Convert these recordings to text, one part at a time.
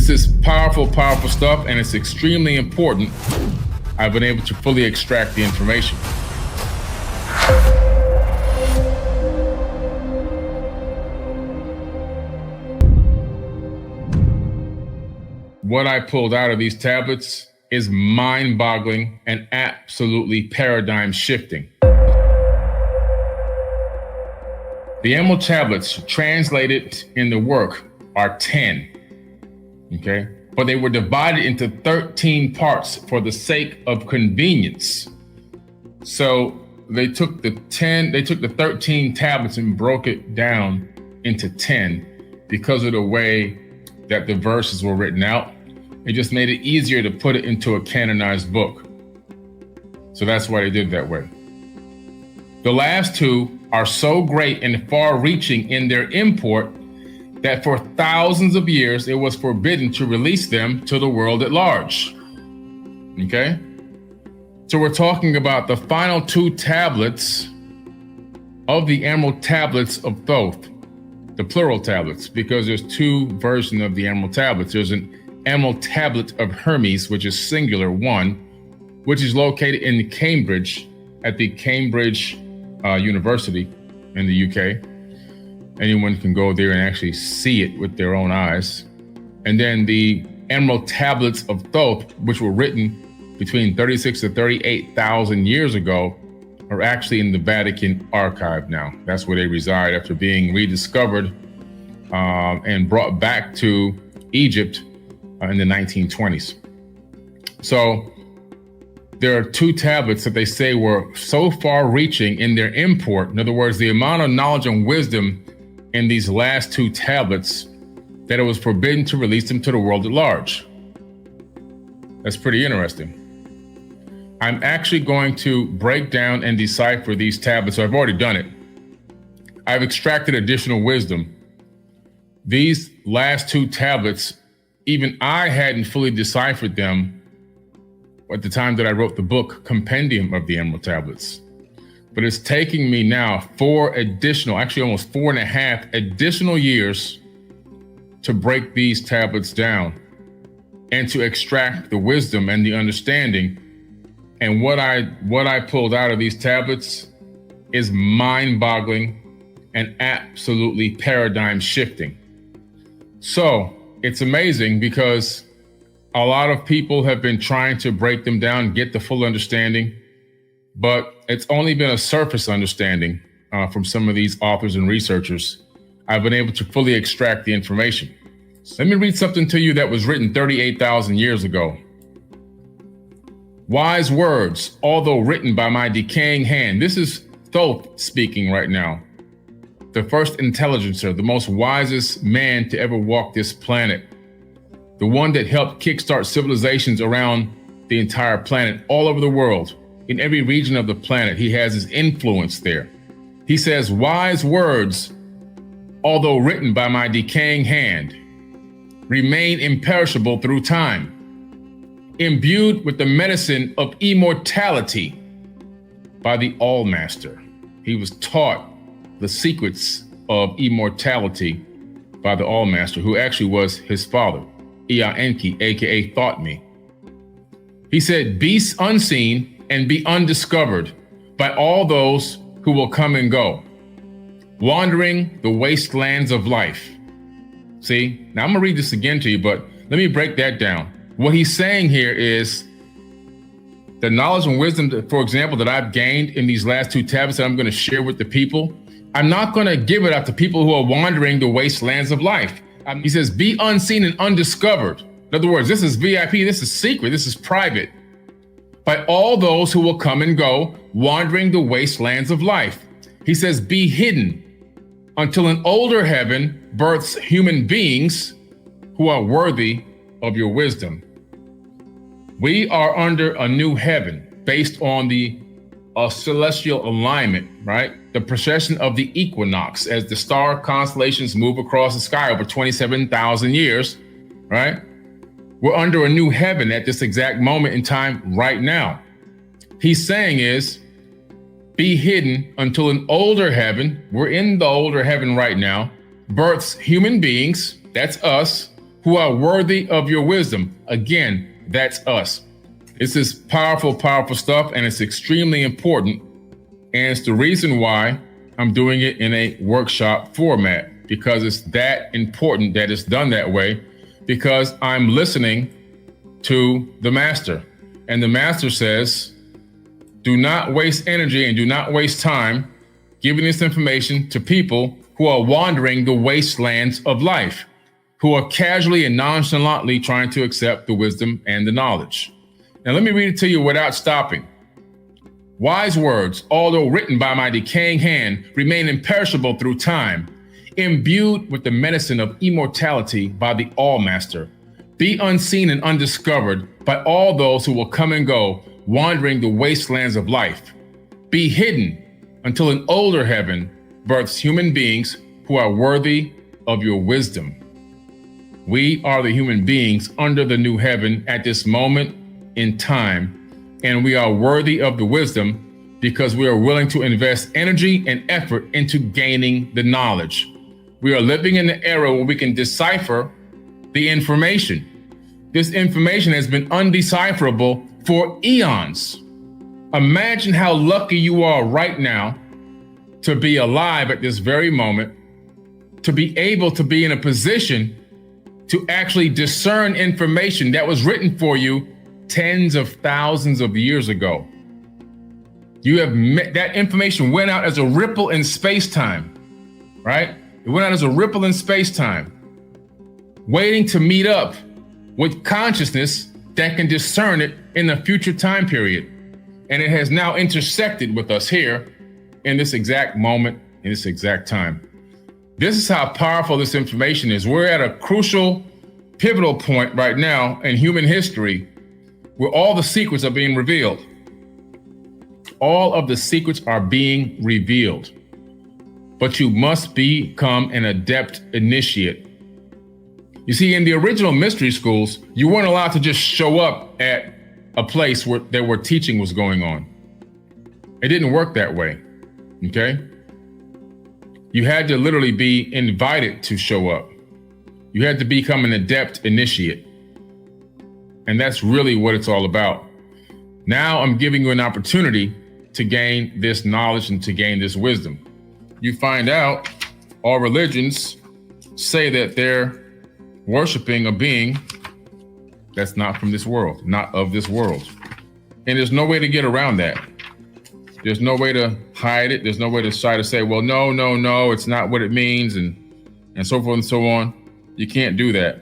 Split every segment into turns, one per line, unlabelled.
This is powerful, powerful stuff, and it's extremely important. I've been able to fully extract the information. What I pulled out of these tablets is mind-boggling and absolutely paradigm-shifting. The Emerald tablets translated in the work are 10, okay? But they were divided into 13 parts for the sake of convenience. So they took the 13 tablets and broke it down into 10 because of the way that the verses were written out. It just made it easier to put it into a canonized book. So that's why they did it that way. The last two are so great and far-reaching in their import that for thousands of years, it was forbidden to release them to the world at large. Okay? So we're talking about the final two tablets of the Emerald tablets of Thoth, the plural tablets, because there's two versions of the Emerald tablets. There's an Emerald tablet of Hermes, which is singular, one, which is located in Cambridge at the Cambridge University in the UK. Anyone can go there and actually see it with their own eyes. And then the Emerald tablets of Thoth, which were written between 36 to 38,000 years ago, are actually in the Vatican archive now. That's where they reside after being rediscovered and brought back to Egypt in the 1920s. So there are two tablets that they say were so far-reaching in their import. In other words, the amount of knowledge and wisdom in these last two tablets that it was forbidden to release them to the world at large. That's pretty interesting. I'm actually going to break down and decipher these tablets. So I've already done it. I've extracted additional wisdom. These last two tablets, even I hadn't fully deciphered them at the time that I wrote the book, Compendium of the Emerald Tablets. But it's taking me now 4 additional, actually almost 4.5 additional years to break these tablets down and to extract the wisdom and the understanding. And what I pulled out of these tablets is mind-boggling and absolutely paradigm shifting. So it's amazing because a lot of people have been trying to break them down, get the full understanding, but it's only been a surface understanding from some of these authors and researchers. I've been able to fully extract the information. Let me read something to you that was written 38,000 years ago. Wise words, although written by my decaying hand. This is Thoth speaking right now. The first intelligencer, the most wisest man to ever walk this planet. The one that helped kickstart civilizations around the entire planet, all over the world. In every region of the planet, he has his influence there. He says, wise words, although written by my decaying hand, remain imperishable through time, imbued with the medicine of immortality by the All-Master. He was taught the secrets of immortality by the All-Master, who actually was his father, Ea Enki, aka Thought Me. He said, be unseen and be undiscovered by all those who will come and go, wandering the wastelands of life. See, now I'm gonna read this again to you, but let me break that down. What he's saying here is the knowledge and wisdom, that, for example, that I've gained in these last two tablets that I'm gonna share with the people, I'm not gonna give it out to people who are wandering the wastelands of life. He says, be unseen and undiscovered. In other words, this is VIP, this is secret, this is private. By all those who will come and go, wandering the wastelands of life. He says, be hidden until an older heaven births human beings who are worthy of your wisdom. We are under a new heaven based on the celestial alignment, right? The precession of the equinox as the star constellations move across the sky over 27,000 years, right? We're under a new heaven at this exact moment in time right now. He's saying is, be hidden until an older heaven, we're in the older heaven right now, births human beings, that's us, who are worthy of your wisdom. Again, that's us. This is powerful, powerful stuff, and it's extremely important. And it's the reason why I'm doing it in a workshop format, because it's that important that it's done that way, because I'm listening to the master. And the master says, do not waste energy and do not waste time giving this information to people who are wandering the wastelands of life, who are casually and nonchalantly trying to accept the wisdom and the knowledge. Now, let me read it to you without stopping. Wise words, although written by my decaying hand, remain imperishable through time, imbued with the medicine of immortality by the All-Master. Be unseen and undiscovered by all those who will come and go, wandering the wastelands of life. Be hidden until an older heaven births human beings who are worthy of your wisdom. We are the human beings under the new heaven at this moment in time, and we are worthy of the wisdom because we are willing to invest energy and effort into gaining the knowledge. We are living in the era where we can decipher the information. This information has been undecipherable for eons. Imagine how lucky you are right now to be alive at this very moment, to be able to be in a position to actually discern information that was written for you tens of thousands of years ago. You have that information went out as a ripple in space-time, right? It went out as a ripple in space-time, waiting to meet up with consciousness that can discern it in the future time period. And it has now intersected with us here in this exact moment, in this exact time. This is how powerful this information is. We're at a crucial, pivotal point right now in human history where all the secrets are being revealed. All of the secrets are being revealed. But you must become an adept initiate. You see, in the original mystery schools, you weren't allowed to just show up at a place where teaching was going on. It didn't work that way, okay? You had to literally be invited to show up. You had to become an adept initiate. And that's really what it's all about. Now I'm giving you an opportunity to gain this knowledge and to gain this wisdom. You find out all religions say that they're worshiping a being that's not from this world, not of this world. And there's no way to get around that. There's no way to hide it. There's no way to try to say, well, no, it's not what it means, and so forth and so on. You can't do that.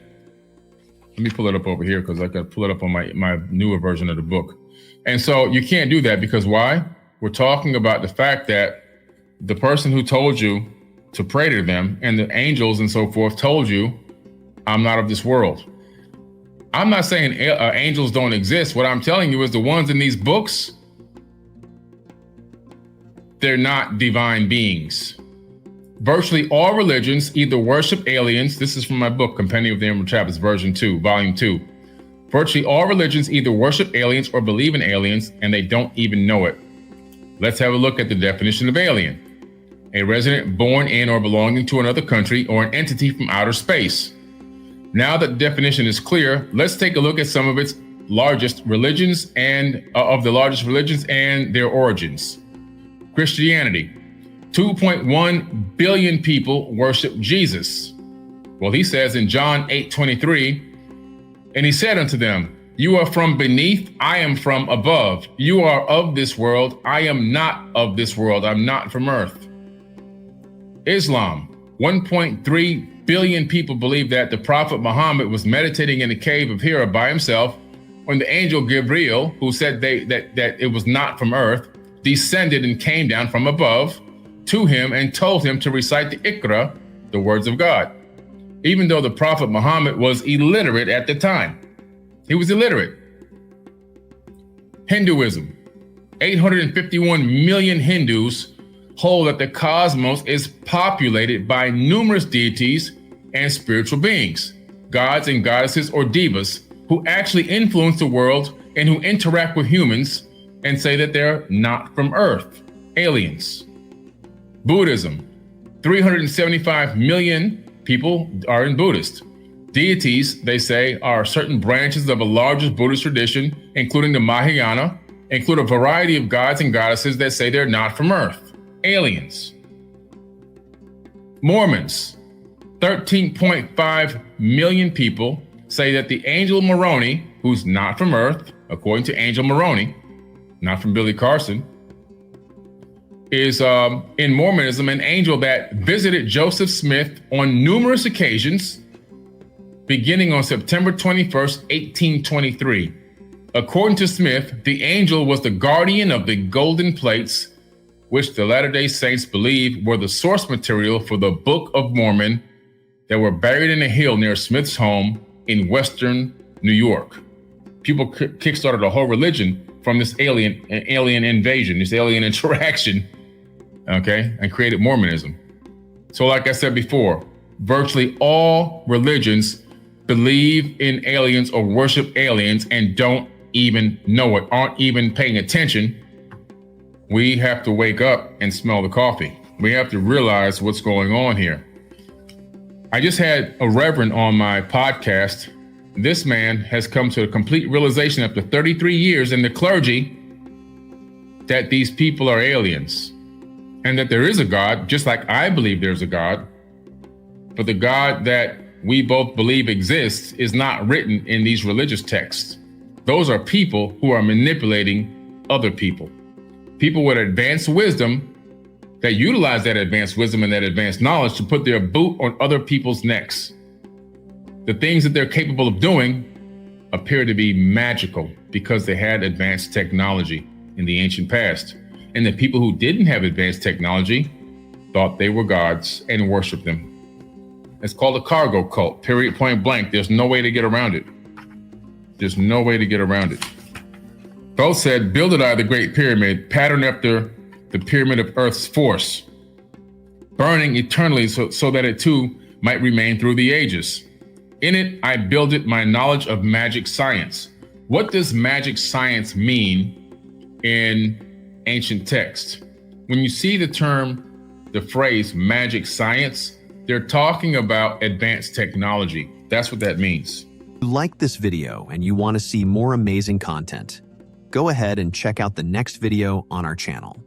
Let me pull it up over here because I got to pull it up on my newer version of the book. And so you can't do that because why? We're talking about the fact that the person who told you to pray to them and the angels and so forth told you, I'm not of this world. I'm not saying angels don't exist. What I'm telling you is the ones in these books, they're not divine beings. Virtually all religions either worship aliens. This is from my book, Compendium of the Emerald Tablets, version 2, volume 2. Virtually all religions either worship aliens or believe in aliens, and they don't even know it. Let's have a look at the definition of alien. A resident born in or belonging to another country or an entity from outer space. Now that the definition is clear, let's take a look at some of its largest religions and their origins. Christianity. 2.1 billion people worship Jesus. Well, he says in John 8:23, and he said unto them, you are from beneath, I am from above. You are of this world, I am not of this world. I'm not from earth. Islam. 1.3 billion people believe that the Prophet Muhammad was meditating in the cave of Hira by himself when the angel Gabriel, who said that it was not from earth, descended and came down from above to him and told him to recite the Iqra, the words of God, even though the Prophet Muhammad was illiterate at the time. He was illiterate. Hinduism. 851 million Hindus hold that the cosmos is populated by numerous deities and spiritual beings, gods and goddesses or devas, who actually influence the world and who interact with humans and say that they're not from Earth, aliens. Buddhism. 375 million people are in Buddhist. Deities, they say, are certain branches of a largest Buddhist tradition, including the Mahayana, include a variety of gods and goddesses that say they're not from Earth, aliens. Mormons, 13.5 million people say that the angel Moroni, who's not from Earth, according to Angel Moroni, not from Billy Carson, is in Mormonism an angel that visited Joseph Smith on numerous occasions, beginning on September 21st, 1823. According to Smith, the angel was the guardian of the golden plates, which the Latter-day Saints believe were the source material for the Book of Mormon that were buried in a hill near Smith's home in western New York. People kickstarted a whole religion from this alien invasion, this alien interaction, okay, and created Mormonism. So like I said before, virtually all religions believe in aliens or worship aliens and don't even know it, aren't even paying attention. We have to wake up and smell the coffee. We have to realize what's going on here. I just had a reverend on my podcast. This man has come to a complete realization after 33 years in the clergy that these people are aliens and that there is a God, just like I believe there's a God. But the God that we both believe exists is not written in these religious texts. Those are people who are manipulating other people. People with advanced wisdom that utilize that advanced wisdom and that advanced knowledge to put their boot on other people's necks. The things that they're capable of doing appear to be magical because they had advanced technology in the ancient past. And the people who didn't have advanced technology thought they were gods and worshiped them. It's called a cargo cult, period, point blank. There's no way to get around it. There's no way to get around it. Both said, builded I the Great Pyramid, patterned after the pyramid of Earth's force, burning eternally so that it too might remain through the ages. In it, I builded my knowledge of magic science. What does magic science mean in ancient text? When you see the phrase magic science, they're talking about advanced technology. That's what that means.
If you like this video and you want to see more amazing content, go ahead and check out the next video on our channel.